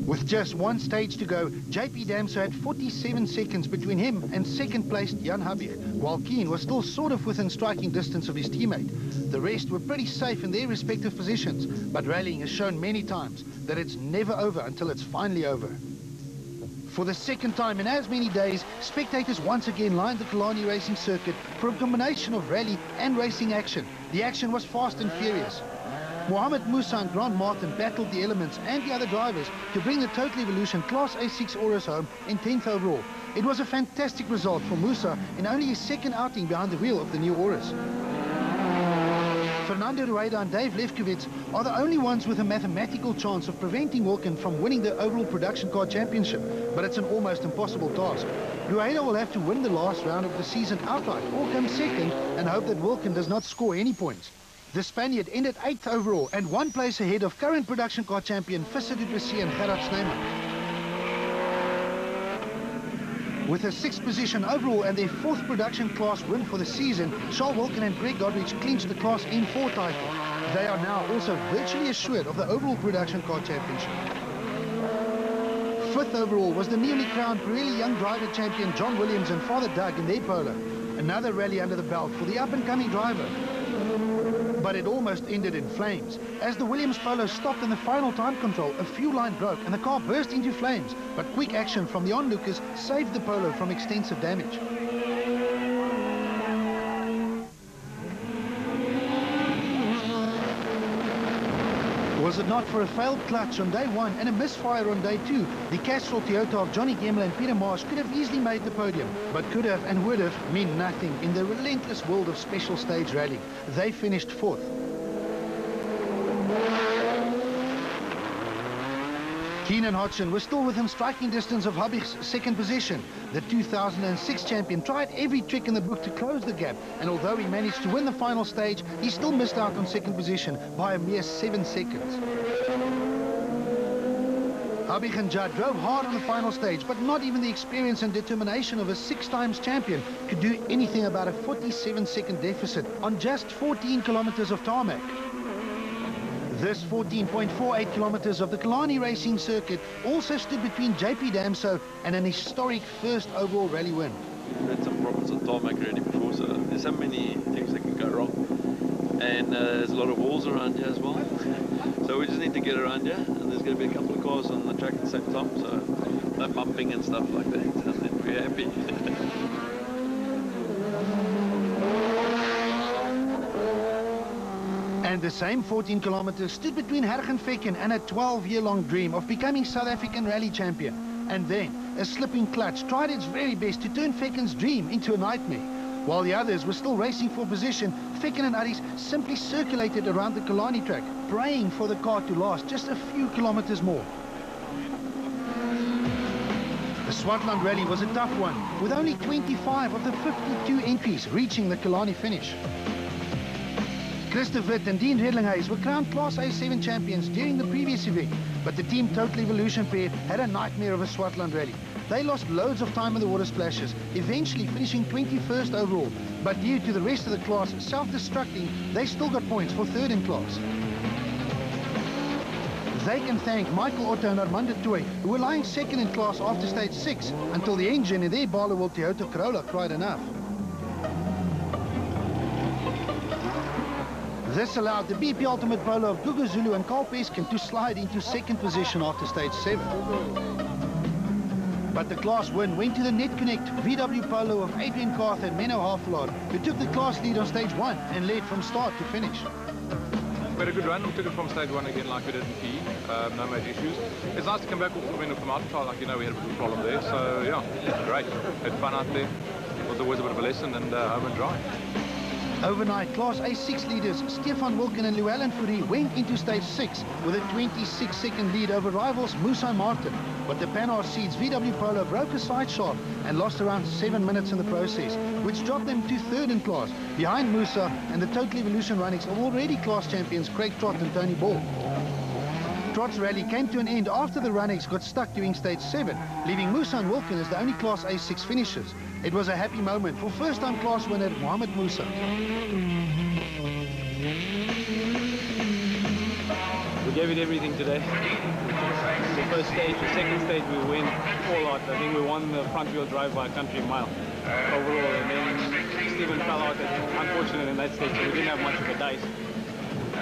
[SPEAKER 1] With just one stage to go, JP Damso had 47 seconds between him and second-placed Jan Habig, while Keen was still sort of within striking distance of his teammate. The rest were pretty safe in their respective positions, but rallying has shown many times that it's never over until it's finally over. For the second time in as many days, spectators once again lined the Killarney racing circuit for a combination of rally and racing action. The action was fast and furious. Mohamed Musa and Grant Martin battled the elements and the other drivers to bring the Total Evolution Class A6 Auras home in 10th overall. It was a fantastic result for Musa in only his second outing behind the wheel of the new Auras. Fernando Rueda and Dave Lefkowitz are the only ones with a mathematical chance of preventing Wilkin from winning the overall production car championship, but it's an almost impossible task. Rueda will have to win the last round of the season outright or come second and hope that Wilkin does not score any points. The Spaniard ended 8th overall and one place ahead of current production car champion Visser du Plessis and Gerard Snyman. With a 6th position overall and their 4th production class win for the season, Charles Wilkin and Greg Godrich clinched the Class M4 title. They are now also virtually assured of the overall production car championship. 5th overall was the newly crowned Pirelli Young Driver champion John Williams and Father Doug in their Polo. Another rally under the belt for the up-and-coming driver. But it almost ended in flames. As the Williams Polo stopped in the final time control, a fuel line broke and the car burst into flames. But quick action from the onlookers saved the Polo from extensive damage. Was it not for a failed clutch on day 1 and a misfire on day 2, the Castrol Toyota of Johnny Gemmler and Peter Marsh could have easily made the podium, but could have and would have mean nothing in the relentless world of special stage rally. They finished 4th. Keenan Hodgson was still within striking distance of Habig's 2nd position. The 2006 champion tried every trick in the book to close the gap, and although he managed to win the final stage, he still missed out on 2nd position by a mere 7 seconds. Habig and Judd drove hard on the final stage, but not even the experience and determination of a 6-times champion could do anything about a 47-second deficit on just 14 kilometers of tarmac. This 14.48 kilometers of the Killarney racing circuit also stood between JP Damso and an historic 1st overall rally win.
[SPEAKER 16] We've had some problems on tarmac already before, so there's so many things that can go wrong. And there's a lot of walls around here as well. So we just need to get around here, and there's going to be a couple of cars on the track at the same time, so no bumping and stuff like that, and then we're happy.
[SPEAKER 1] And the same 14 kilometers stood between Hergen Fekken and a 12-year-long dream of becoming South African rally champion. And then, a slipping clutch tried its very best to turn Fekken's dream into a nightmare. While the others were still racing for position, Fekken and Aris simply circulated around the Killarney track, praying for the car to last just a few kilometers more. The Swartland Rally was a tough one, with only 25 of the 52 entries reaching the Killarney finish. Christopher Witt and Dean Redlinghuis were crowned Class A7 champions during the previous event, but the Team Total Evolution pair had a nightmare of a Swartland Rally. They lost loads of time in the water splashes, eventually finishing 21st overall, but due to the rest of the class self-destructing, they still got points for 3rd in class. They can thank Michael Otto and Armando Toy, who were lying 2nd in class after stage 6, until the engine in their Barloworld Toyota Corolla cried enough. This allowed the BP Ultimate Polo of Gugu Zulu and Carl Peskin to slide into 2nd position after stage 7. But the class win went to the Net Connect VW Polo of Adrian Carth and Menno Havelaar, who took the class lead on stage 1 and led from start to finish.
[SPEAKER 6] We had a good run. We took it from stage 1 again like we did in PE. No major issues. It's nice to come back off the win from outside. Like, you know, we had a bit of a problem there. So, yeah, great. Had fun out there. Was always a bit of a lesson, and home and dry.
[SPEAKER 1] Overnight, Class A6 leaders Stefan Wilken and Llewellyn Fourie went into stage 6 with a 26-second lead over rivals Musa and Martin. But the Panhard Seeds VW Polo broke a side shaft and lost around 7 minutes in the process, which dropped them to 3rd in class, behind Musa and the Total Evolution runnings of already class champions Craig Trott and Tony Ball. Trott's rally came to an end after the runnings got stuck during stage 7, leaving Musa and Wilken as the only Class A6 finishers. It was a happy moment for first-time class winner Mohamed Musa.
[SPEAKER 4] With
[SPEAKER 6] gave it everything today. The first stage, the second stage we went all out. I think we won the front wheel drive by a country mile overall, and then Stephen fell out, unfortunately, in that stage, so we didn't have much of a dice.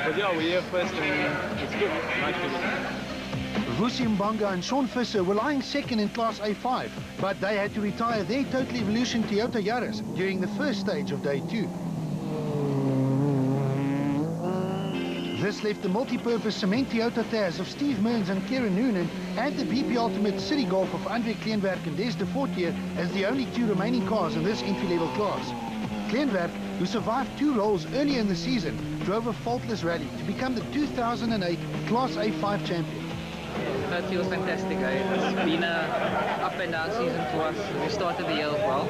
[SPEAKER 6] But yeah, we're here first, and it's good. Nice to get.
[SPEAKER 1] Vusi Mbonga and Sean Visser were lying second in Class A5, but they had to retire their Total Evolution Toyota Yaris during the first stage of day 2. This left the multi-purpose cement Toyota Taz of Steve Mearns and Kieran Noonan and the BP Ultimate City Golf of Andre Kleinwerk and Des de Fortier as the only 2 remaining cars in this entry-level class. Kleinwerk, who survived 2 rolls earlier in the season, drove a faultless rally to become the 2008 Class A5 champion.
[SPEAKER 8] It feels fantastic. It's been a up and down season for us. We started the year off well.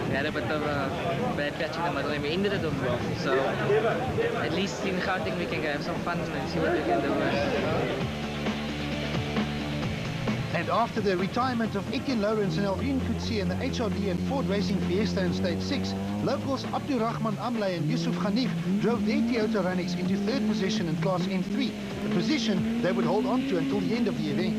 [SPEAKER 8] We had a bit of a bad patch in the middle and we ended it off well. So at least in Gauteng we can have some fun and see what we can do.
[SPEAKER 1] And after the retirement of Etienne Lawrence and Alvin Coetzee in the HRD and Ford Racing Fiesta in Stage 6, locals Abdurrahman Amlay and Yusuf Khanif drove their Toyota Runix into 3rd position in Class M3, a position they would hold on to until the end of the event.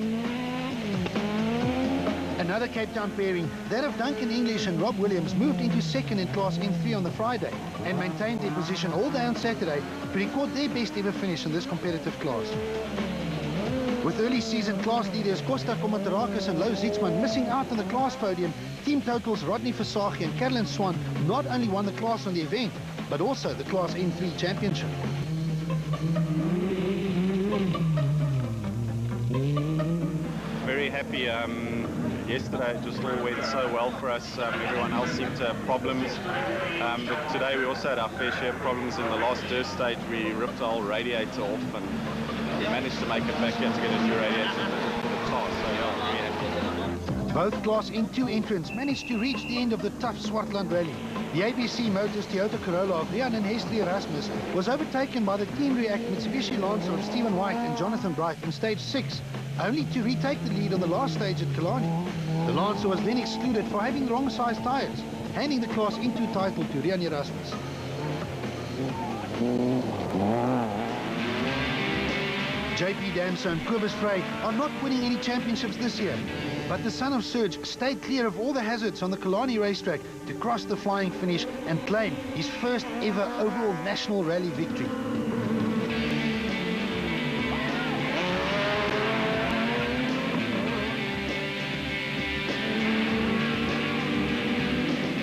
[SPEAKER 1] Another Cape Town pairing, that of Duncan English and Rob Williams, moved into 2nd in Class M3 on the Friday and maintained their position all day on Saturday to record their best ever finish in this competitive class. With early season class leaders Costa Komatarakas and Louw Zietsman missing out on the class podium, Team Totals Rodney Versage and Carolyn Swan not only won the class on the event, but also the Class M3 championship.
[SPEAKER 9] Very happy. Yesterday it just all went so well for us. Everyone else seemed to have problems. But today we also had our fair share of problems in the last dirt stage. We ripped the whole radiator off and we managed to make it back here to get a new radiator for the car. So yeah, very happy.
[SPEAKER 1] Both Class N2 entrants managed to reach the end of the tough Swartland Rally. The ABC Motors Toyota Corolla of Rian and Hestrie Erasmus was overtaken by the Team React Mitsubishi Lancer of Stephen White and Jonathan Bright in Stage 6, only to retake the lead on the last stage at Killarney. The Lancer was then excluded for having the wrong size tyres, handing the Class N2 title to Rian Erasmus. JP Damso and Kobus Frey are not winning any championships this year, but the son of Serge stayed clear of all the hazards on the Killarney racetrack to cross the flying finish and claim his first ever overall national rally victory.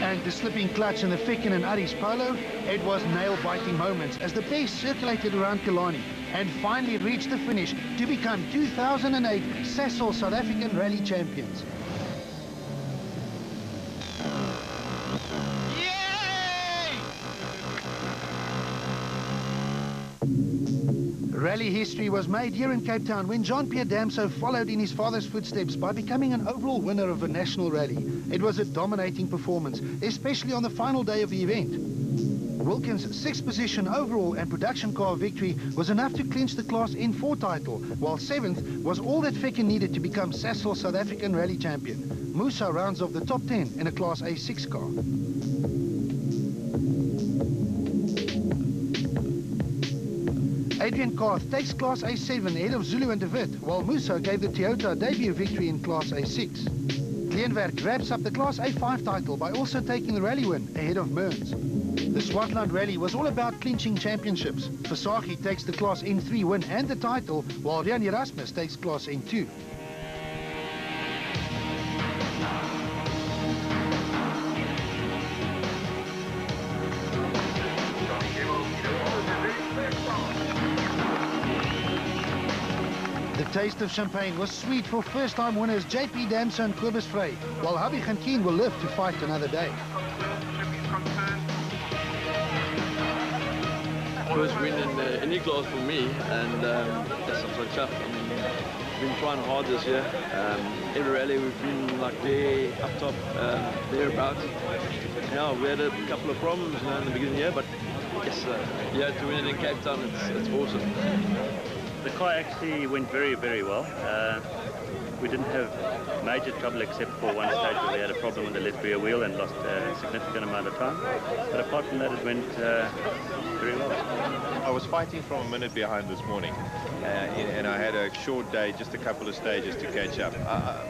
[SPEAKER 1] And the slipping clutch in the Ficken and Aris Polo, it was nail-biting moments as the pace circulated around Killarney and finally reached the finish to become 2008 Sasol South African Rally champions. Rally history was made here in Cape Town when Jean-Pierre Damso followed in his father's footsteps by becoming an overall winner of a national rally. It was a dominating performance, especially on the final day of the event. Wilkins' 6th position overall and production car victory was enough to clinch the Class N4 title, while 7th was all that Ficken needed to become Sasol South African Rally champion. Musa rounds off the top 10 in a Class A6 car. Adrian Karth takes Class A7 ahead of Zulu and De Wit, while Musa gave the Toyota a debut victory in Class A6. Kleinwerk wraps up the Class A5 title by also taking the rally win ahead of Mearns. The Swartland Rally was all about clinching championships. Versage takes the Class N3 win and the title, while Rian Erasmus takes Class N2. The taste of champagne was sweet for first-time winners JP Damso and Kobus Frey, while Hubby Keen will live to fight another day.
[SPEAKER 16] First win in any class for me, and yes, I'm so chuffed. I mean, we've been trying hard this year. Every rally we've been like there, up top, thereabouts. Yeah, we had a couple of problems in the beginning of the year, but yes, yeah, to win it in Cape Town, it's awesome.
[SPEAKER 4] The car actually went very, very well. we didn't have major trouble except for one stage where we had a problem with the left rear wheel and lost a significant amount of time. But apart from that, it went very well.
[SPEAKER 2] I was fighting from a minute behind this morning, and I had a short day, just a couple of stages to catch up.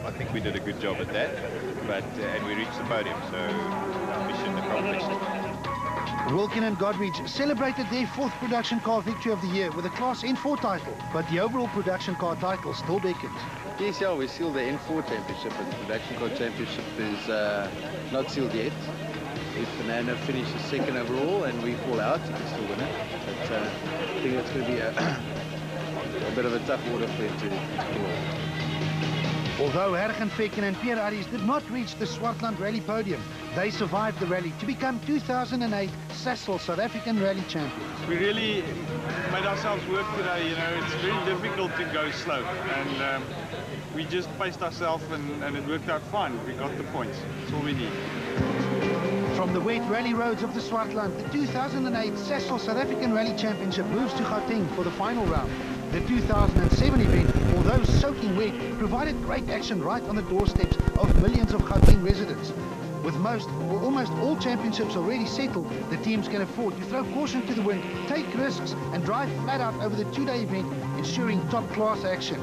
[SPEAKER 2] I think we did a good job at that, and we reached the podium, so mission accomplished.
[SPEAKER 1] Wilkin and Godridge celebrated their 4th production car victory of the year with a Class N4 title, but the overall production car title still beckons.
[SPEAKER 11] Yes, yeah, we sealed the N4 championship, but the production car championship is not sealed yet. If Fernando finishes 2nd overall and we fall out, he can still win it. But I think it's going to be a bit of a tough order for him to win.
[SPEAKER 1] Although Hergenfecken and Pierre Aries did not reach the Swartland Rally podium, they survived the rally to become 2008 Sasol South African Rally champions.
[SPEAKER 5] We really made ourselves work today, you know, it's very difficult to go slow, and we just paced ourselves and it worked out fine. We got the points, that's all we need.
[SPEAKER 1] From the wet rally roads of the Swartland, the 2008 Sasol South African Rally Championship moves to Gauteng for the final round. The 2007 event, although soaking wet, provided great action right on the doorsteps of millions of Gauteng residents. With most or almost all championships already settled, the teams can afford to throw caution to the wind, take risks and drive flat out over the 2-day event, ensuring top-class action.